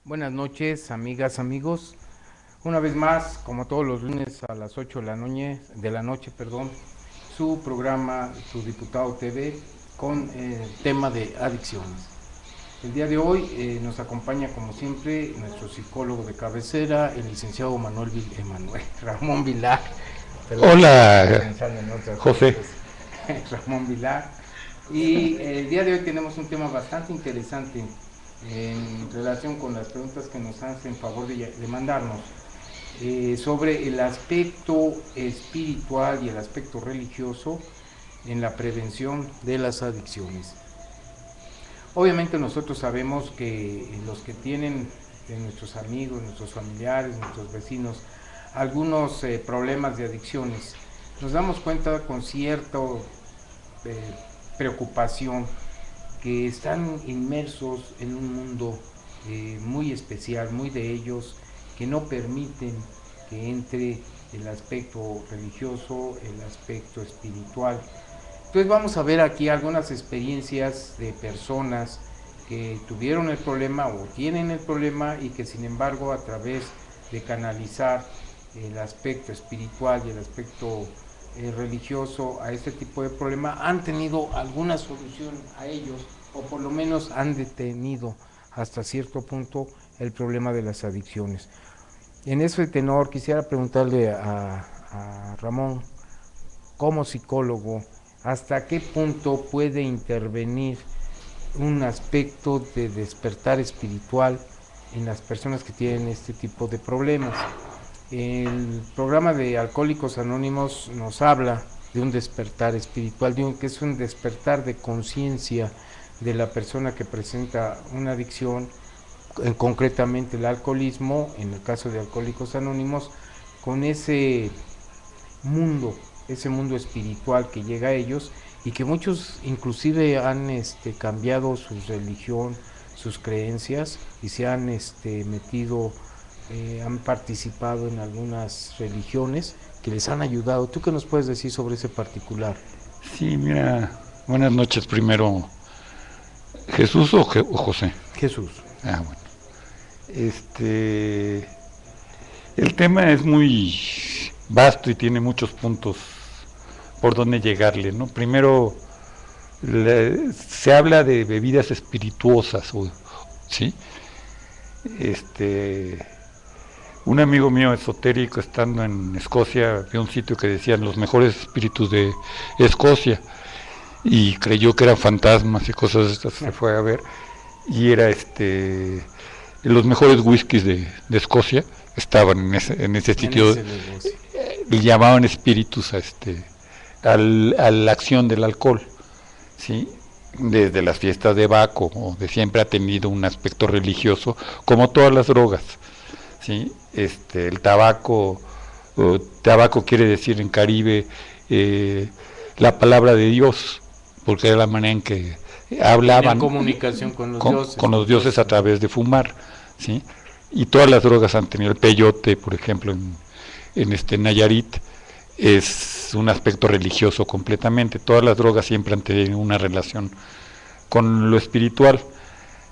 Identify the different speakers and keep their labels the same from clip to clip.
Speaker 1: Buenas noches, amigas, amigos. Una vez más, como todos los lunes a las 8 de la noche, su programa, Tu Diputado TV, con el tema de adicciones. El día de hoy nos acompaña, como siempre, nuestro psicólogo de cabecera, el licenciado Ramón Vilar. Perdón,
Speaker 2: Hola, José.
Speaker 1: Ramón Vilar. Y el día de hoy tenemos un tema bastante interesante en relación con las preguntas que nos hacen favor de mandarnos sobre el aspecto espiritual y el aspecto religioso en la prevención de las adicciones. Obviamente nosotros sabemos que los que tienen de nuestros amigos, nuestros familiares, nuestros vecinos, algunos problemas de adicciones, nos damos cuenta con cierta preocupación que están inmersos en un mundo muy especial, muy de ellos, que no permiten que entre el aspecto religioso, el aspecto espiritual. Entonces vamos a ver aquí algunas experiencias de personas que tuvieron el problema o tienen el problema y que sin embargo a través de canalizar el aspecto espiritual y el aspecto religioso a este tipo de problema han tenido alguna solución a ellos, o por lo menos han detenido hasta cierto punto el problema de las adicciones. En ese tenor quisiera preguntarle a Ramón, como psicólogo, hasta qué punto puede intervenir un aspecto de despertar espiritual en las personas que tienen este tipo de problemas. El programa de Alcohólicos Anónimos nos habla de un despertar espiritual, que es un despertar de conciencia de la persona que presenta una adicción, concretamente el alcoholismo, en el caso de Alcohólicos Anónimos, con ese mundo espiritual que llega a ellos y que muchos inclusive han cambiado su religión, sus creencias y se han metido, han participado en algunas religiones que les han ayudado. ¿Tú qué nos puedes decir sobre ese particular?
Speaker 2: Sí, mira, buenas noches primero. ¿Jesús o José?
Speaker 1: Jesús.
Speaker 2: Ah, bueno. El tema es muy vasto y tiene muchos puntos por donde llegarle, ¿no? Primero, se habla de bebidas espirituosas, ¿sí? Un amigo mío esotérico, estando en Escocia, vio un sitio que decían los mejores espíritus de Escocia y creyó que eran fantasmas y cosas de estas. Se fue a ver y era los mejores whiskies de Escocia estaban en ese sitio. Le llamaban espíritus a la acción del alcohol, ¿sí? Desde las fiestas de Baco, de siempre ha tenido un aspecto religioso, como todas las drogas, ¿sí? El tabaco quiere decir en Caribe la palabra de Dios, porque era la manera en que hablaban,
Speaker 1: en comunicación con los
Speaker 2: dioses a través de fumar, ¿sí? Y todas las drogas han tenido. El peyote, por ejemplo, en Nayarit, es un aspecto religioso completamente. Todas las drogas siempre han tenido una relación con lo espiritual.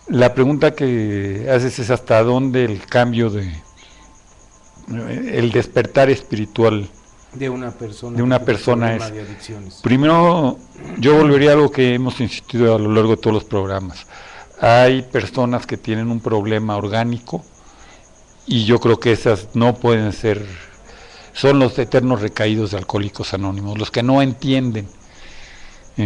Speaker 2: La pregunta que haces es hasta dónde el cambio el despertar espiritual
Speaker 1: de una persona
Speaker 2: es. Primero, yo volvería a algo que hemos insistido a lo largo de todos los programas. Hay personas que tienen un problema orgánico y yo creo que esas no pueden ser, son los eternos recaídos de Alcohólicos Anónimos, los que no entienden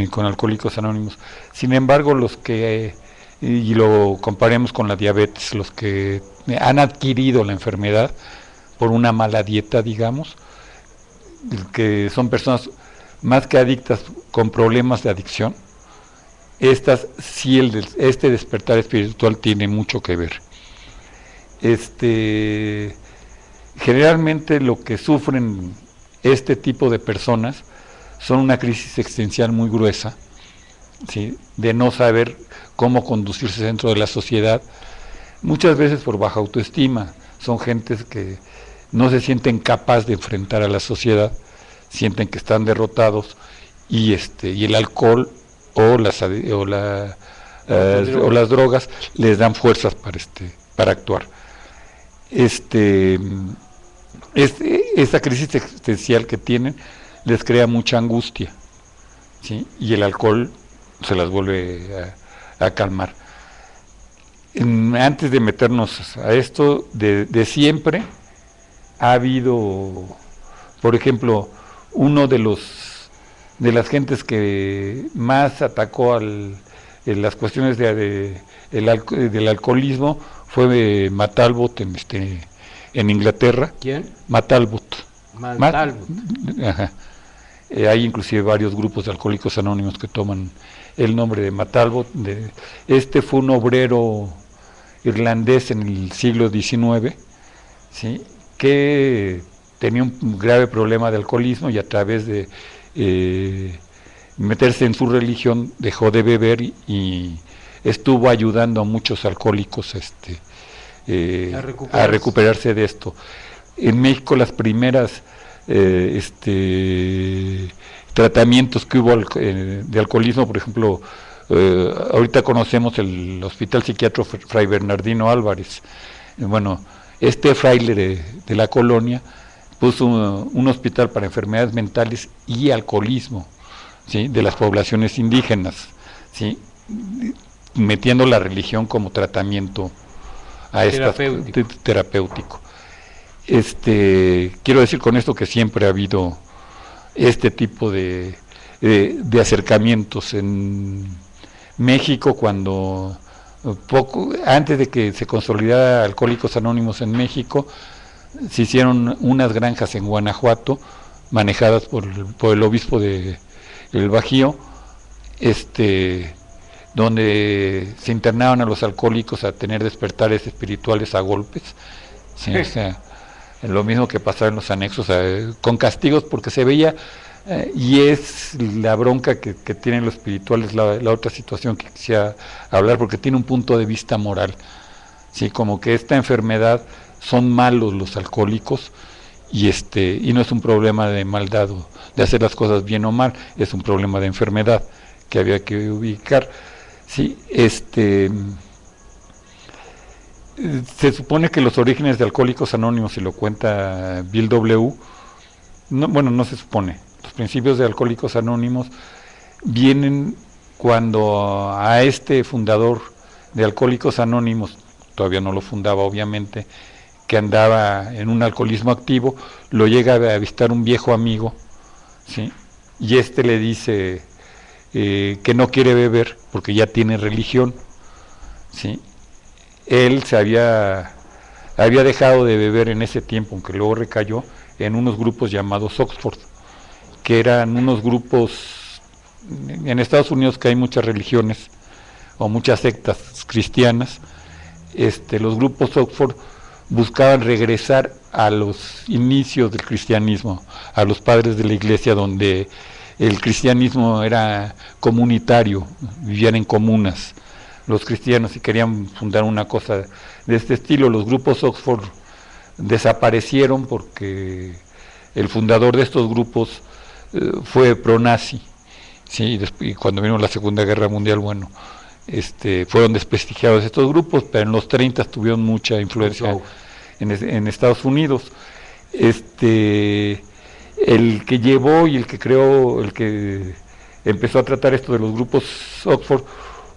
Speaker 2: con Alcohólicos Anónimos. Sin embargo, los que, y lo comparemos con la diabetes, los que han adquirido la enfermedad por una mala dieta, digamos, que son personas más que adictas con problemas de adicción, estas sí, este despertar espiritual tiene mucho que ver. Generalmente lo que sufren este tipo de personas son una crisis existencial muy gruesa, ¿sí? De no saber cómo conducirse dentro de la sociedad, muchas veces por baja autoestima. Son gentes que no se sienten capaces de enfrentar a la sociedad, sienten que están derrotados y el alcohol o las drogas les dan fuerzas para actuar. Esta crisis existencial que tienen les crea mucha angustia, ¿sí? Y el alcohol se las vuelve a calmar. Antes de meternos a esto, de siempre ha habido, por ejemplo, uno de las gentes que más atacó en las cuestiones del alcoholismo fue Matt Talbot en Inglaterra.
Speaker 1: ¿Quién?
Speaker 2: Matt Talbot.
Speaker 1: Matt Talbot.
Speaker 2: Ajá. Hay inclusive varios grupos de alcohólicos anónimos que toman el nombre de Matt Talbot. Este fue un obrero irlandés en el siglo XIX, ¿sí? Que tenía un grave problema de alcoholismo y a través de meterse en su religión dejó de beber y estuvo ayudando a muchos alcohólicos a recuperarse de esto. En México las primeras tratamientos que hubo de alcoholismo, por ejemplo, ahorita conocemos el Hospital Psiquiátrico Fray Bernardino Álvarez. Bueno, este fraile de la colonia puso un hospital para enfermedades mentales y alcoholismo, ¿sí? De las poblaciones indígenas, ¿sí? Metiendo la religión como tratamiento a terapéutico. Quiero decir con esto que siempre ha habido este tipo de acercamientos en México. Cuando antes de que se consolidara Alcohólicos Anónimos en México, se hicieron unas granjas en Guanajuato manejadas por el obispo de El Bajío, donde se internaban a los alcohólicos a tener despertares espirituales a golpes, ¿sí? O sea, lo mismo que pasaba en los anexos, con castigos, porque se veía, y es la bronca que tienen los espirituales, la otra situación que quisiera hablar, porque tiene un punto de vista moral, ¿sí? Como que esta enfermedad son malos los alcohólicos, y no es un problema de maldad o de hacer las cosas bien o mal, es un problema de enfermedad que había que ubicar, ¿sí? Se supone que los orígenes de Alcohólicos Anónimos, y lo cuenta Bill W., no se supone, los principios de Alcohólicos Anónimos vienen cuando a este fundador de Alcohólicos Anónimos, todavía no lo fundaba obviamente, que andaba en un alcoholismo activo, lo llega a visitar un viejo amigo, ¿sí? Y le dice que no quiere beber porque ya tiene religión, ¿sí? Él se había dejado de beber en ese tiempo, aunque luego recayó en unos grupos llamados Oxford, que eran unos grupos en Estados Unidos, que hay muchas religiones o muchas sectas cristianas. Los grupos Oxford buscaban regresar a los inicios del cristianismo, a los padres de la iglesia, donde el cristianismo era comunitario, vivían en comunas los cristianos y querían fundar una cosa de este estilo. Los grupos Oxford desaparecieron porque el fundador de estos grupos fue pro-nazi, ¿sí? Y cuando vino la Segunda Guerra Mundial, fueron desprestigiados estos grupos, pero en los 30 tuvieron mucha influencia en Estados Unidos. El que llevó y el que creó, el que empezó a tratar esto de los grupos Oxford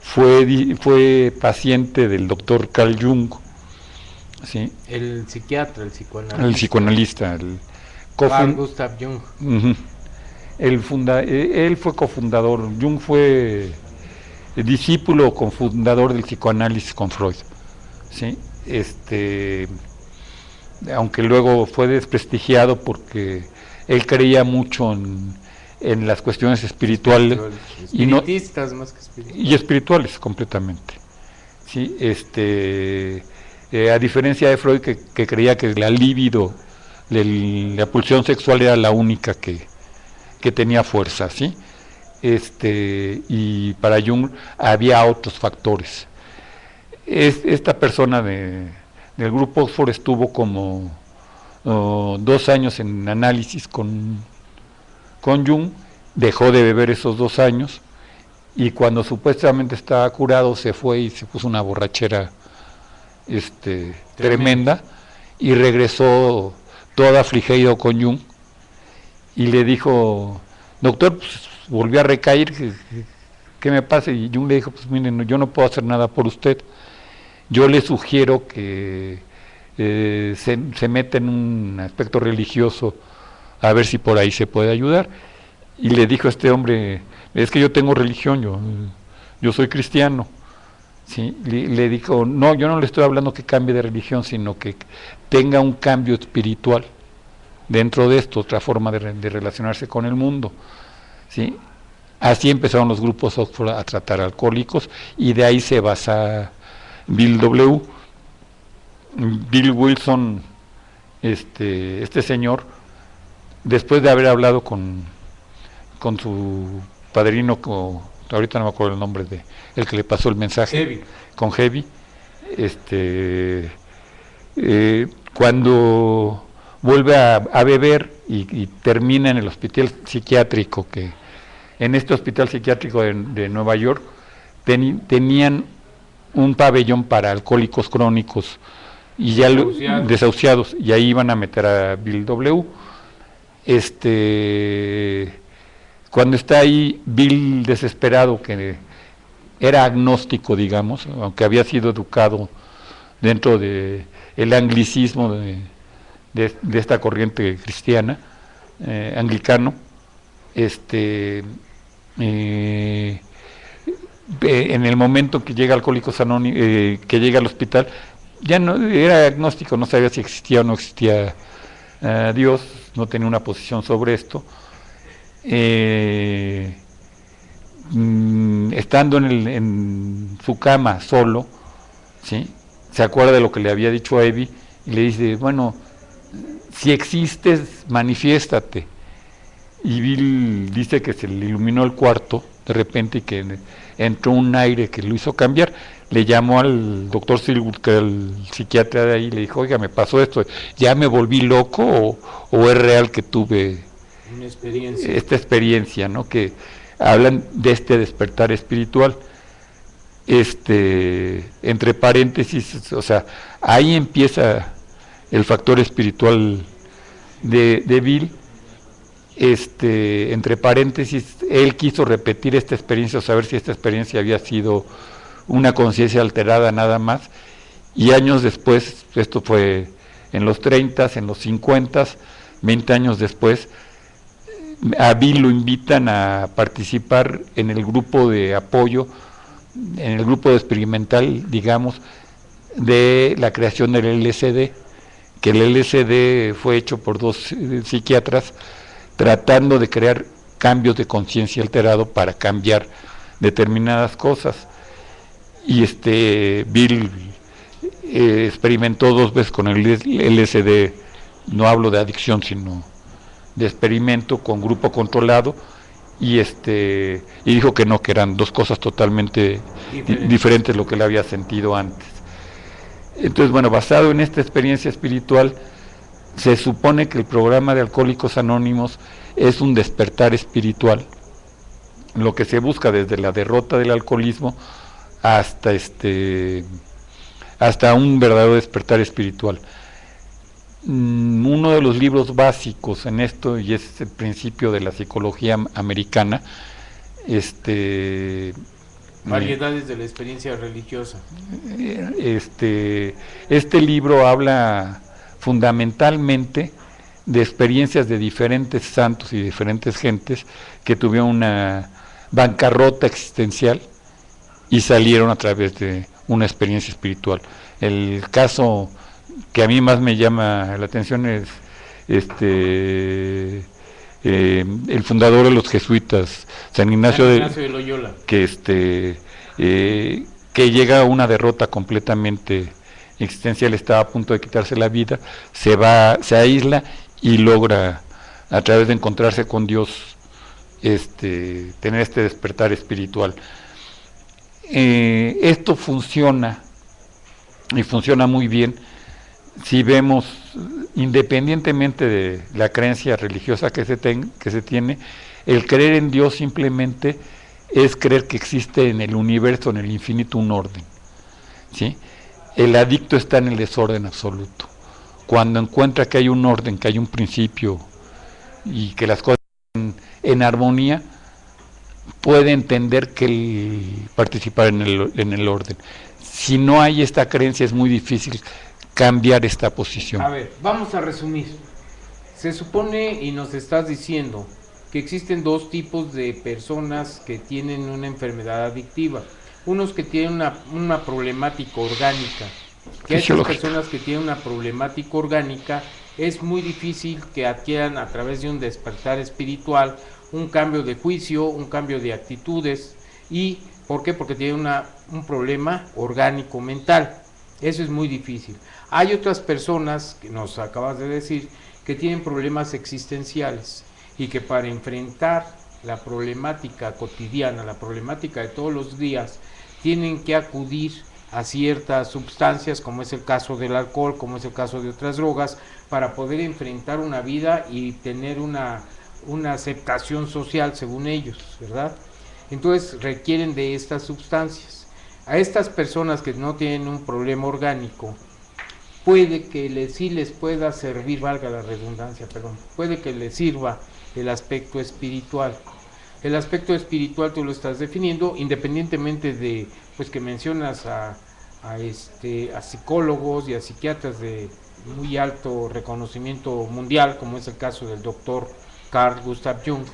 Speaker 2: fue paciente del doctor Carl Jung, ¿sí?
Speaker 1: El psiquiatra, el psicoanalista.
Speaker 2: El psicoanalista,
Speaker 1: Carl Gustav Jung.
Speaker 2: Él fue cofundador, Jung fue discípulo o cofundador del psicoanálisis con Freud, ¿sí? Aunque luego fue desprestigiado porque él creía mucho en las cuestiones espirituales
Speaker 1: espiritistas más que espirituales.
Speaker 2: Y espirituales completamente, ¿sí? A diferencia de Freud, que creía que la libido, la pulsión sexual era la única que tenía fuerza, ¿sí? Y para Jung había otros factores. Esta persona del grupo Oxford estuvo como 2 años en análisis con Jung, dejó de beber esos 2 años, y cuando supuestamente estaba curado se fue y se puso una borrachera tremenda, y regresó todo afligido con Jung, y le dijo, doctor, pues volvió a recaer, ¿qué me pasa? Y Jung le dijo, pues miren, yo no puedo hacer nada por usted, yo le sugiero que se meta en un aspecto religioso, a ver si por ahí se puede ayudar. Y le dijo a este hombre, es que yo tengo religión, yo soy cristiano. ¿Sí? Le dijo, no, yo no le estoy hablando que cambie de religión, sino que tenga un cambio espiritual dentro de esto, otra forma de relacionarse con el mundo. ¿Sí? Así empezaron los grupos Oxford a tratar alcohólicos, y de ahí se basa Bill W. Bill Wilson, este señor, después de haber hablado con su padrino, ahorita no me acuerdo el nombre de el que le pasó el mensaje,
Speaker 1: Heavy.
Speaker 2: Con Heavy, cuando vuelve a beber y termina en el hospital psiquiátrico, que en este hospital psiquiátrico de Nueva York tenían un pabellón para alcohólicos crónicos y ya desahuciados, y ahí iban a meter a Bill W. Cuando está ahí, Bill, desesperado, que era agnóstico, digamos, aunque había sido educado dentro de el anglicismo de esta corriente cristiana, anglicano, en el momento que llega Alcohólicos Anónimos, que llega al hospital, ya no era agnóstico, no sabía si existía o no existía Dios, no tenía una posición sobre esto. Estando en su cama solo, ¿sí? Se acuerda de lo que le había dicho a Evie y le dice, bueno, si existes, manifiéstate. Y Bill dice que se le iluminó el cuarto de repente y que entró un aire que lo hizo cambiar. Le llamó al doctor Silwood, que era el psiquiatra de ahí, y le dijo, oiga, me pasó esto, ¿ya me volví loco o es real que tuve esta experiencia, ¿no? Que hablan de este despertar espiritual, entre paréntesis, o sea, ahí empieza el factor espiritual de Bill. Entre paréntesis, él quiso repetir esta experiencia, o saber si esta experiencia había sido una conciencia alterada nada más, y años después, esto fue en los 30, en los 50, 20 años después, a Bill lo invitan a participar en el grupo de apoyo, en el grupo experimental, digamos, de la creación del LSD, que el LSD fue hecho por dos psiquiatras tratando de crear cambios de conciencia alterado para cambiar determinadas cosas. Y Bill experimentó 2 veces con el LSD, no hablo de adicción, sino de experimento con grupo controlado, y dijo que no, que eran 2 cosas totalmente diferentes lo que le había sentido antes. Entonces, bueno, basado en esta experiencia espiritual, se supone que el programa de Alcohólicos Anónimos es un despertar espiritual, lo que se busca desde la derrota del alcoholismo hasta un verdadero despertar espiritual. Uno de los libros básicos en esto, y es el principio de la psicología americana,
Speaker 1: variedades de la experiencia religiosa.
Speaker 2: Este libro habla fundamentalmente de experiencias de diferentes santos y diferentes gentes que tuvieron una bancarrota existencial y salieron a través de una experiencia espiritual. El caso que a mí más me llama la atención es el fundador de los jesuitas, San Ignacio de
Speaker 1: Loyola,
Speaker 2: que llega a una derrota completamente existencial, estaba a punto de quitarse la vida, se aísla y logra, a través de encontrarse con Dios, tener este despertar espiritual. Esto funciona, y funciona muy bien, si vemos, independientemente de la creencia religiosa que se tiene, el creer en Dios simplemente es creer que existe en el universo, en el infinito, un orden, ¿sí? el adicto está en el desorden absoluto. Cuando encuentra que hay un orden, que hay un principio y que las cosas están en armonía, puede entender que participar en el orden. Si no hay esta creencia, es muy difícil cambiar esta posición.
Speaker 1: A ver, vamos a resumir. Se supone, y nos estás diciendo, que existen dos tipos de personas que tienen una enfermedad adictiva. Unos que tienen una problemática orgánica, que a estas personas que tienen una problemática orgánica es muy difícil que adquieran a través de un despertar espiritual un cambio de juicio, un cambio de actitudes. ¿Y por qué? Porque tienen un problema orgánico mental. Eso es muy difícil. Hay otras personas, que nos acabas de decir, que tienen problemas existenciales y que para enfrentar la problemática cotidiana, la problemática de todos los días, tienen que acudir a ciertas sustancias, como es el caso del alcohol, como es el caso de otras drogas, para poder enfrentar una vida y tener una aceptación social según ellos, ¿verdad? Entonces requieren de estas sustancias. A estas personas que no tienen un problema orgánico, puede que sí les pueda servir, valga la redundancia, perdón, puede que les sirva el aspecto espiritual. El aspecto espiritual tú lo estás definiendo, independientemente de, pues, que mencionas a psicólogos y a psiquiatras de muy alto reconocimiento mundial, como es el caso del doctor Carl Gustav Jung,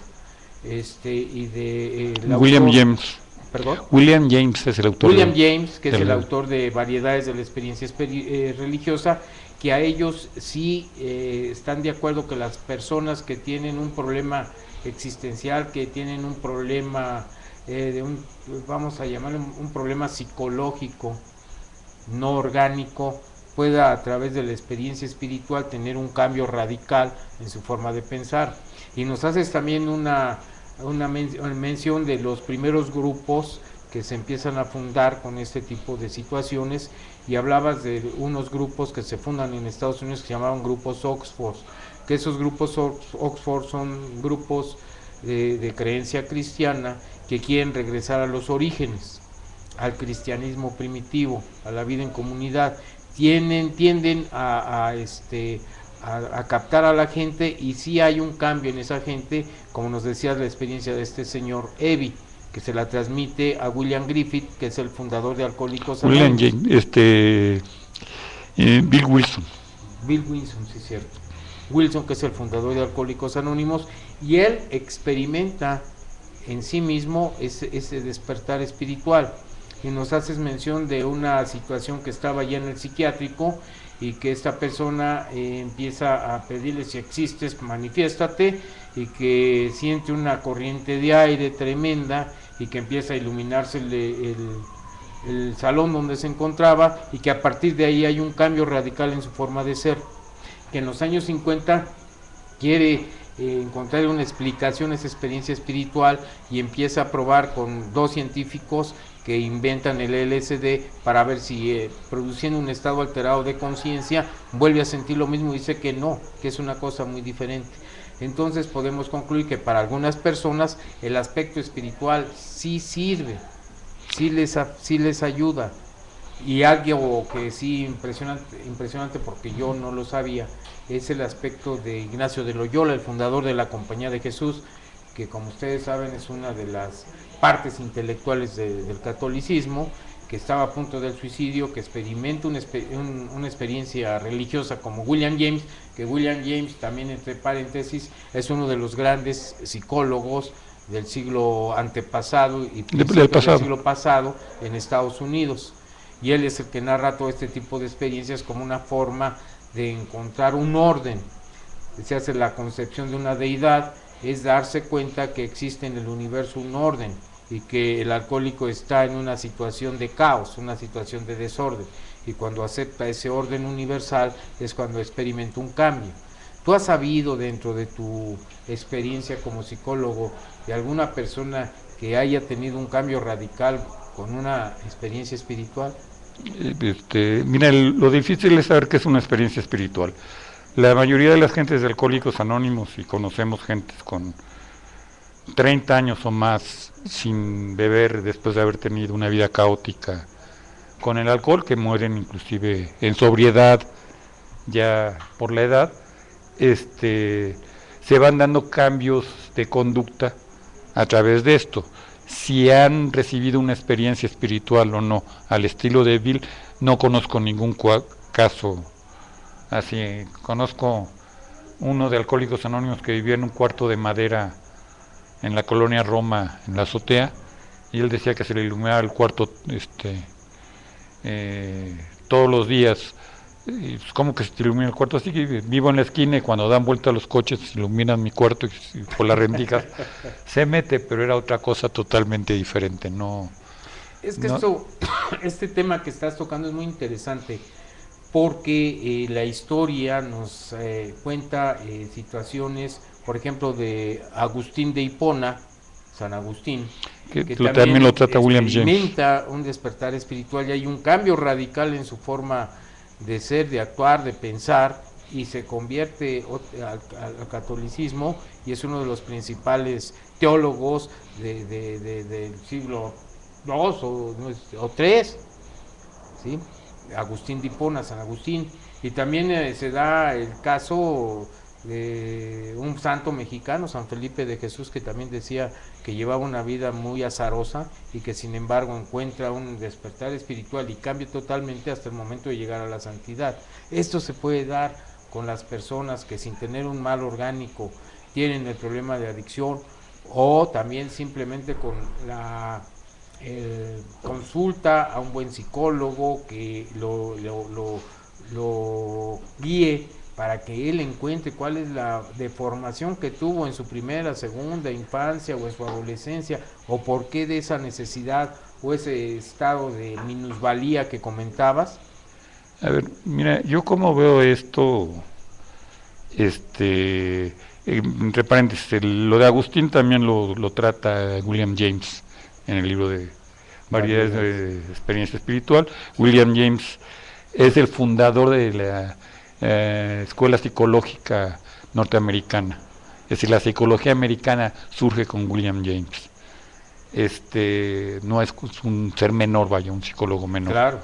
Speaker 1: y de
Speaker 2: William James.
Speaker 1: ¿Perdón?
Speaker 2: William James es el autor.
Speaker 1: William James, que es el autor de Variedades de la Experiencia Religiosa, que a ellos sí están de acuerdo que las personas que tienen un problema existencial, que tienen un problema vamos a llamarlo un problema psicológico, no orgánico, pueda a través de la experiencia espiritual tener un cambio radical en su forma de pensar. Y nos haces también una mención de los primeros grupos que se empiezan a fundar con este tipo de situaciones, y hablabas de unos grupos que se fundan en Estados Unidos que se llamaban grupos Oxford, que esos grupos Oxford son grupos de creencia cristiana que quieren regresar a los orígenes, al cristianismo primitivo, a la vida en comunidad. Tienden a captar a la gente, y sí hay un cambio en esa gente, como nos decías la experiencia de este señor Evi, que se la transmite a William Griffith, que es el fundador de Alcohólicos Anónimos.
Speaker 2: Bill Wilson.
Speaker 1: Bill Wilson, sí, cierto. Wilson, que es el fundador de Alcohólicos Anónimos, y él experimenta en sí mismo ese despertar espiritual. Y nos haces mención de una situación que estaba ya en el psiquiátrico, y que esta persona empieza a pedirle: si existes, manifiéstate, y que siente una corriente de aire tremenda, y que empieza a iluminarse el salón donde se encontraba, y que a partir de ahí hay un cambio radical en su forma de ser, que en los años 50 quiere encontrar una explicación a esa experiencia espiritual, y empieza a probar con dos científicos que inventan el LSD para ver si produciendo un estado alterado de conciencia vuelve a sentir lo mismo, y dice que no, que es una cosa muy diferente. Entonces podemos concluir que para algunas personas el aspecto espiritual sí sirve, sí les ayuda. Y algo que sí impresionante, porque yo no lo sabía, es el aspecto de Ignacio de Loyola, el fundador de la Compañía de Jesús, que como ustedes saben es una de las partes intelectuales del catolicismo, que estaba a punto del suicidio, que experimenta una experiencia religiosa como William James, que William James, también entre paréntesis, es uno de los grandes psicólogos del siglo antepasado y del siglo pasado en Estados Unidos, y él es el que narra todo este tipo de experiencias como una forma de encontrar un orden. Se hace la concepción de una deidad, es darse cuenta que existe en el universo un orden, y que el alcohólico está en una situación de caos, una situación de desorden, y cuando acepta ese orden universal es cuando experimenta un cambio. ¿Tú has sabido, dentro de tu experiencia como psicólogo, de alguna persona que haya tenido un cambio radical con una experiencia espiritual?
Speaker 2: Mira, lo difícil es saber qué es una experiencia espiritual. La mayoría de las gentes de Alcohólicos Anónimos, y conocemos gentes con 30 años o más sin beber después de haber tenido una vida caótica con el alcohol, que mueren inclusive en sobriedad ya por la edad. Se van dando cambios de conducta a través de esto. Si han recibido una experiencia espiritual o no al estilo de Bill, no conozco ningún caso así. Conozco uno de Alcohólicos Anónimos que vivía en un cuarto de madera en la colonia Roma, en la azotea, y él decía que se le iluminaba el cuarto todos los días. Y pues, ¿cómo que se te ilumina el cuarto? Así que vivo en la esquina y cuando dan vuelta los coches se iluminan mi cuarto y por las rendijas se mete, pero era otra cosa totalmente diferente. No,
Speaker 1: es que
Speaker 2: no,
Speaker 1: este tema que estás tocando es muy interesante, porque la historia nos cuenta situaciones, por ejemplo, de Agustín de Hipona, San Agustín,
Speaker 2: que
Speaker 1: que
Speaker 2: también lo trata William James.
Speaker 1: experimenta un despertar espiritual y hay un cambio radical en su forma de ser, de actuar, de pensar, y se convierte al catolicismo y es uno de los principales teólogos del siglo II o III, ¿sí? Agustín de Hipona, San Agustín. Y también se da el caso de un santo mexicano, San Felipe de Jesús, que también decía que llevaba una vida muy azarosa y que sin embargo encuentra un despertar espiritual y cambia totalmente hasta el momento de llegar a la santidad. Esto se puede dar con las personas que sin tener un mal orgánico tienen el problema de adicción, o también simplemente con la consulta a un buen psicólogo que lo guíe para que él encuentre cuál es la deformación que tuvo en su primera, segunda infancia o en su adolescencia, o por qué de esa necesidad o ese estado de minusvalía que comentabas.
Speaker 2: A ver, mira, yo como veo esto, entre paréntesis, lo de Agustín también lo trata William James en el libro de Variedades de Experiencia Espiritual. William James es el fundador de la escuela psicológica norteamericana. Es decir, la psicología americana surge con William James. No es un ser menor, vaya, un psicólogo menor.
Speaker 1: Claro.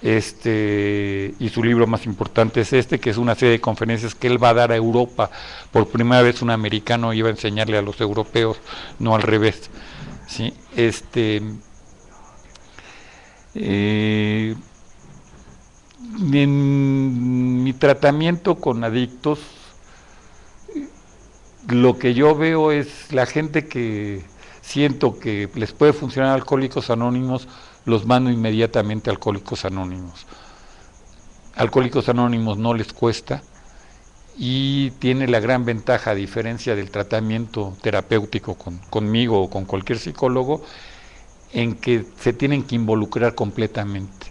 Speaker 2: Y su libro más importante es que es una serie de conferencias que él va a dar a Europa. Por primera vez un americano iba a enseñarle a los europeos, no al revés. ¿Sí? En mi tratamiento con adictos, lo que yo veo es la gente que siento que les puede funcionar a Alcohólicos Anónimos, los mando inmediatamente a Alcohólicos Anónimos. Alcohólicos Anónimos no les cuesta y tiene la gran ventaja, a diferencia del tratamiento terapéutico conmigo o con cualquier psicólogo, en que se tienen que involucrar completamente.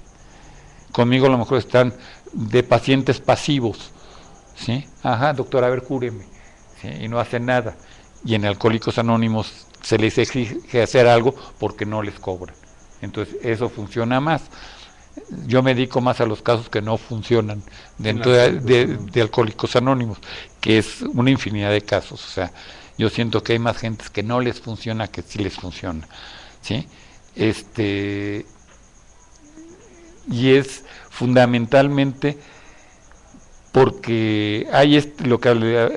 Speaker 2: Conmigo a lo mejor están de pacientes pasivos, ¿sí? Ajá, doctor, a ver, cúreme, ¿sí? Y no hacen nada. Y en Alcohólicos Anónimos se les exige hacer algo porque no les cobran. Entonces eso funciona más. Yo me dedico más a los casos que no funcionan dentro de Alcohólicos Anónimos, que es una infinidad de casos. O sea, yo siento que hay más gentes que no les funciona que sí les funciona, ¿sí? Y es fundamentalmente porque hay lo que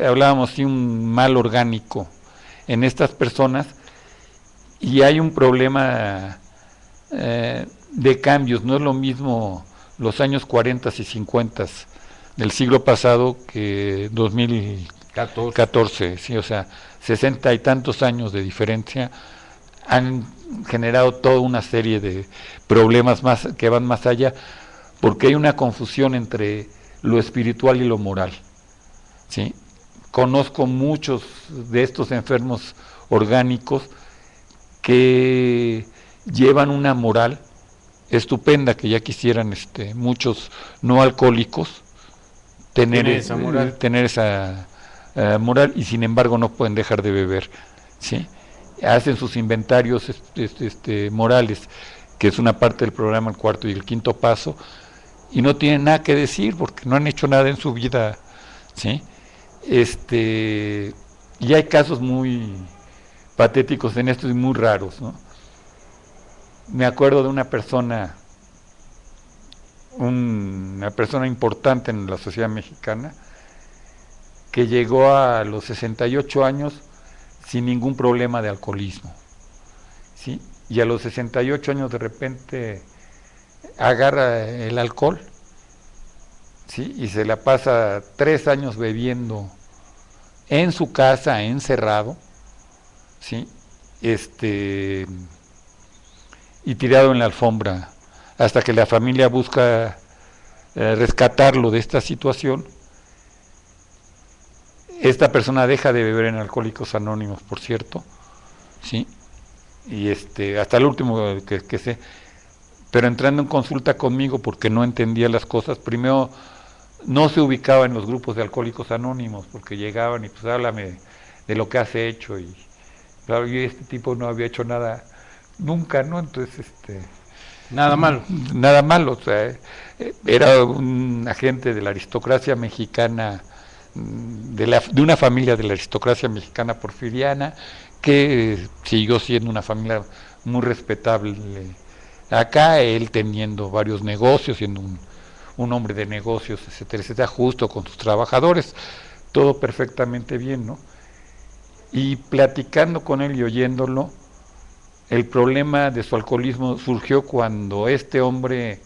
Speaker 2: hablábamos, sí, un mal orgánico en estas personas, y hay un problema de cambios. No es lo mismo los años 40 y 50 del siglo pasado que 2014, sí, o sea, 60 y tantos años de diferencia han generado toda una serie de problemas más que van más allá, porque hay una confusión entre lo espiritual y lo moral, ¿sí? Conozco muchos de estos enfermos orgánicos que llevan una moral estupenda, que ya quisieran muchos no alcohólicos tener esa moral, y sin embargo no pueden dejar de beber, ¿sí? Hacen sus inventarios morales, que es una parte del programa, el cuarto y el quinto paso, y no tienen nada que decir porque no han hecho nada en su vida, ¿sí? Y hay casos muy patéticos en esto y muy raros, ¿no? Me acuerdo de una persona una persona importante en la sociedad mexicana, que llegó a los 68 años sin ningún problema de alcoholismo, ¿sí? Y a los 68 años de repente agarra el alcohol, ¿sí? Y se la pasa 3 años bebiendo en su casa, encerrado, ¿sí? Y tirado en la alfombra, hasta que la familia busca rescatarlo de esta situación. Esta persona deja de beber en Alcohólicos Anónimos, por cierto, ¿sí? Y hasta el último que sé, pero entrando en consulta conmigo porque no entendía las cosas, primero no se ubicaba en los grupos de Alcohólicos Anónimos, porque llegaban y pues háblame de lo que has hecho, y claro, yo este tipo no había hecho nada nunca, ¿no? Entonces,
Speaker 1: nada malo.
Speaker 2: Nada malo, o sea, era un agente de la aristocracia mexicana, de una familia de la aristocracia mexicana porfiriana, que siguió siendo una familia muy respetable. Acá él teniendo varios negocios, siendo un hombre de negocios, etcétera, etcétera, justo con sus trabajadores, todo perfectamente bien, ¿no? Y platicando con él y oyéndolo, el problema de su alcoholismo surgió cuando este hombre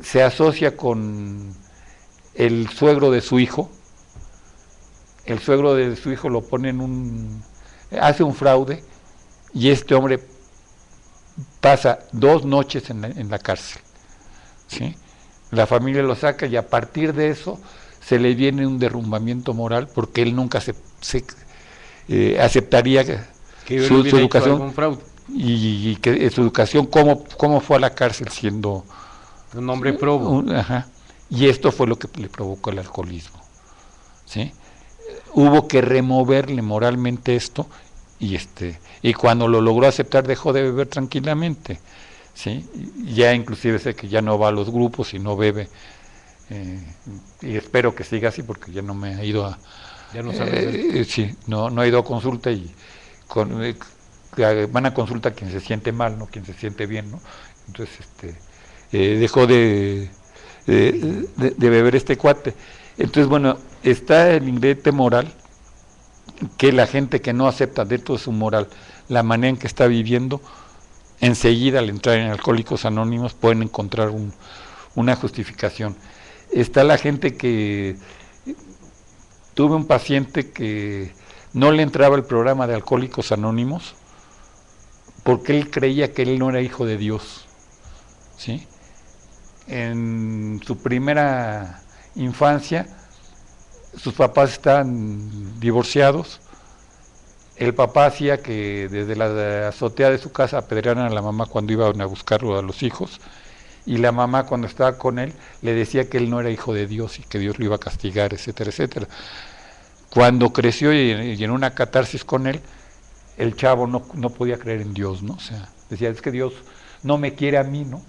Speaker 2: se asocia con el suegro de su hijo. El suegro de su hijo lo pone hace un fraude, y este hombre pasa 2 noches en la cárcel, ¿sí? La familia lo saca, y a partir de eso se le viene un derrumbamiento moral, porque él nunca aceptaría su educación, y que su educación, cómo fue a la cárcel siendo
Speaker 1: un hombre probo.
Speaker 2: Y esto fue lo que le provocó el alcoholismo, ¿sí? Hubo que removerle moralmente esto, y cuando lo logró aceptar dejó de beber tranquilamente, ¿sí? Ya inclusive sé que ya no va a los grupos y no bebe, y espero que siga así, porque ya no me ha ido a...
Speaker 1: Ya no sabes
Speaker 2: sí, no ha ido a consulta, y van a consulta quien se siente mal, no quien se siente bien, ¿no? Entonces dejó de beber este cuate. Entonces, bueno, está el ingrediente moral, que la gente que no acepta dentro de su moral la manera en que está viviendo, enseguida al entrar en Alcohólicos Anónimos pueden encontrar una justificación. Está la gente que... Tuve un paciente que no le entraba el programa de Alcohólicos Anónimos porque él creía que él no era hijo de Dios, ¿sí? En su primera infancia, sus papás estaban divorciados. El papá hacía que desde la azotea de su casa apedrearan a la mamá cuando iban a buscarlo a los hijos, y la mamá, cuando estaba con él, le decía que él no era hijo de Dios y que Dios lo iba a castigar, etcétera, etcétera. Cuando creció y en una catarsis con él, el chavo no podía creer en Dios, ¿no? O sea, decía, es que Dios no me quiere a mí, ¿no?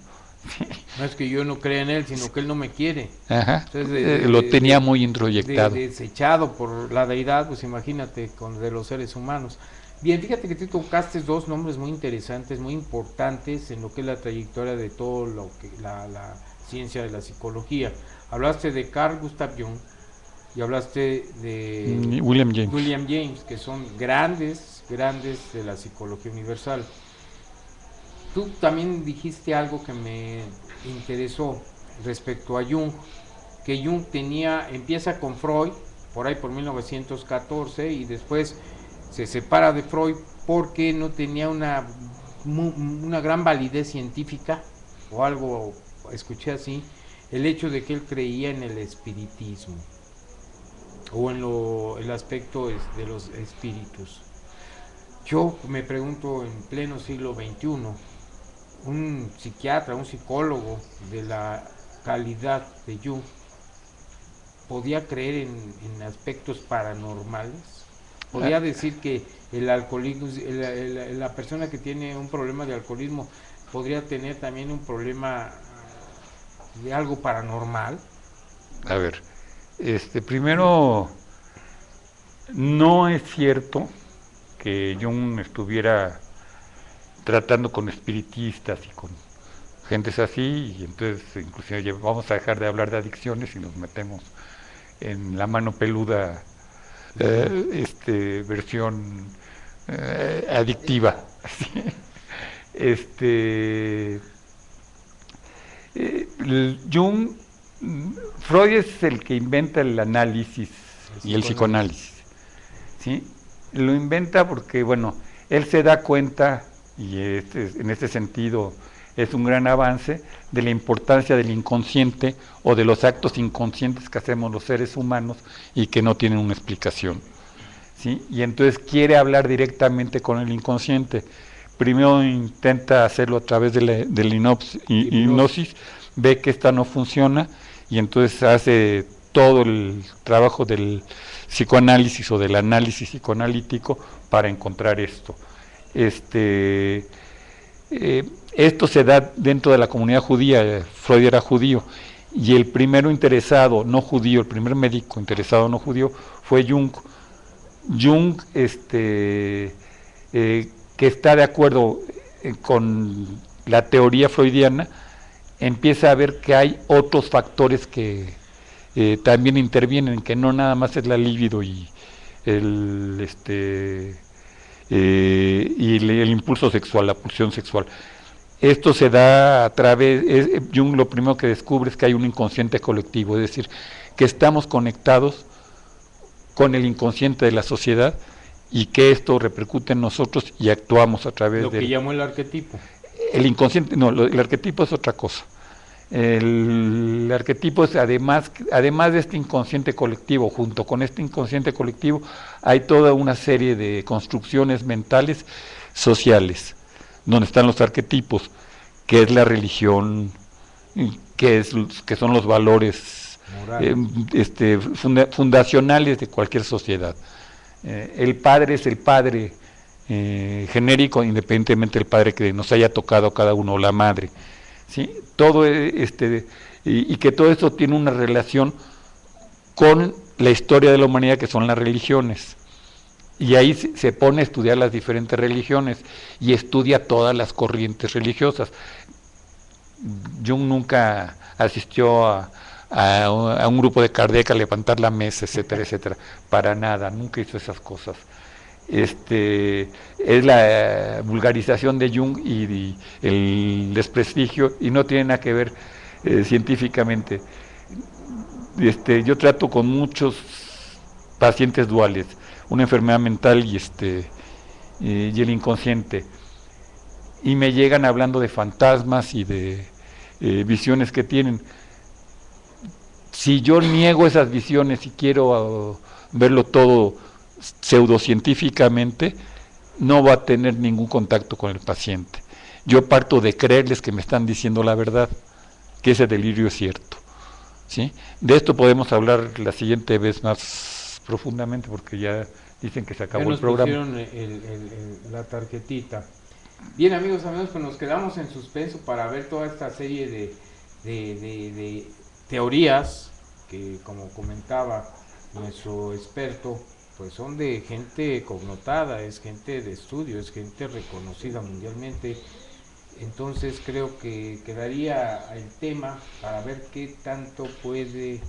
Speaker 1: No es que yo no crea en él, sino que él no me quiere.
Speaker 2: Ajá. Entonces, lo tenía muy introyectado.
Speaker 1: Desechado por la deidad, pues imagínate, de los seres humanos. Bien, fíjate que tú tocaste 2 nombres muy interesantes, muy importantes en lo que es la trayectoria de todo lo que la ciencia de la psicología. Hablaste de Carl Gustav Jung y hablaste de
Speaker 2: William
Speaker 1: James, que son grandes de la psicología universal. Tú también dijiste algo que me interesó respecto a Jung, que Jung empieza con Freud, por ahí por 1914, y después se separa de Freud porque no tenía una gran validez científica, o algo, escuché así, el hecho de que él creía en el espiritismo, o en el aspecto de los espíritus. Yo me pregunto, en pleno siglo XXI, un psiquiatra, un psicólogo de la calidad de Jung, ¿podía creer en aspectos paranormales? ¿Podría decir que el alcoholismo, la persona que tiene un problema de alcoholismo podría tener también un problema de algo paranormal?
Speaker 2: A ver, primero, no es cierto que Jung estuviera tratando con espiritistas y con gentes así, y entonces inclusive vamos a dejar de hablar de adicciones y nos metemos en la mano peluda, versión adictiva. Jung, Freud es el que inventa el análisis y el psicoanálisis, ¿sí? Lo inventa porque, bueno, él se da cuenta, y en este sentido es un gran avance, de la importancia del inconsciente o de los actos inconscientes que hacemos los seres humanos y que no tienen una explicación, ¿sí? Y entonces quiere hablar directamente con el inconsciente. Primero intenta hacerlo a través de la hipnosis, ve que esta no funciona y entonces hace todo el trabajo del psicoanálisis o del análisis psicoanalítico para encontrar esto. Esto se da dentro de la comunidad judía. Freud era judío, y el primero interesado no judío, el primer médico interesado no judío fue Jung. Jung, que está de acuerdo con la teoría freudiana, empieza a ver que hay otros factores que también intervienen, que no nada más es la libido y el impulso sexual, la pulsión sexual. Esto se da a través, Jung lo primero que descubre es que hay un inconsciente colectivo, es decir, que estamos conectados con el inconsciente de la sociedad y que esto repercute en nosotros y actuamos a través de...
Speaker 1: Lo que llamó el arquetipo.
Speaker 2: El inconsciente, no, el arquetipo es otra cosa. El arquetipo es, además de este inconsciente colectivo, junto con este inconsciente colectivo, hay toda una serie de construcciones mentales sociales, donde están los arquetipos, que es la religión, que son los valores fundacionales de cualquier sociedad. El padre es el padre genérico, independientemente del padre que nos haya tocado cada uno, la madre, ¿sí? Todo y que todo esto tiene una relación con la historia de la humanidad, que son las religiones. Y ahí se pone a estudiar las diferentes religiones y estudia todas las corrientes religiosas. Jung nunca asistió a un grupo de Kardec a levantar la mesa, etcétera, etcétera, para nada, nunca hizo esas cosas. Es la vulgarización de Jung y el desprestigio, y no tiene nada que ver científicamente. Yo trato con muchos pacientes duales, una enfermedad mental y el inconsciente, y me llegan hablando de fantasmas y de visiones que tienen. Si yo niego esas visiones y quiero verlo todo pseudocientíficamente, no va a tener ningún contacto con el paciente. Yo parto de creerles que me están diciendo la verdad, que ese delirio es cierto, ¿sí? De esto podemos hablar la siguiente vez más profundamente, porque ya dicen que se acabó el programa.
Speaker 1: Pusieron la tarjetita. Bien, amigos, pues nos quedamos en suspenso para ver toda esta serie de teorías que, como comentaba nuestro experto, pues son de gente connotada, es gente de estudio, es gente reconocida mundialmente. Entonces creo que quedaría el tema para ver qué tanto puede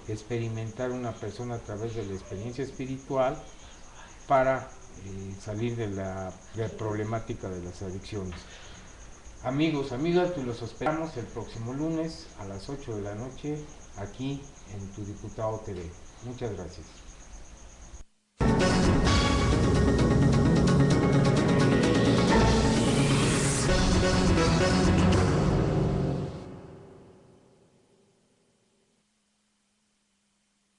Speaker 1: experimentar una persona a través de la experiencia espiritual para salir de la problemática de las adicciones. Amigos, amigas, pues los esperamos el próximo lunes a las 8 de la noche aquí en Tu Diputado TV. Muchas gracias.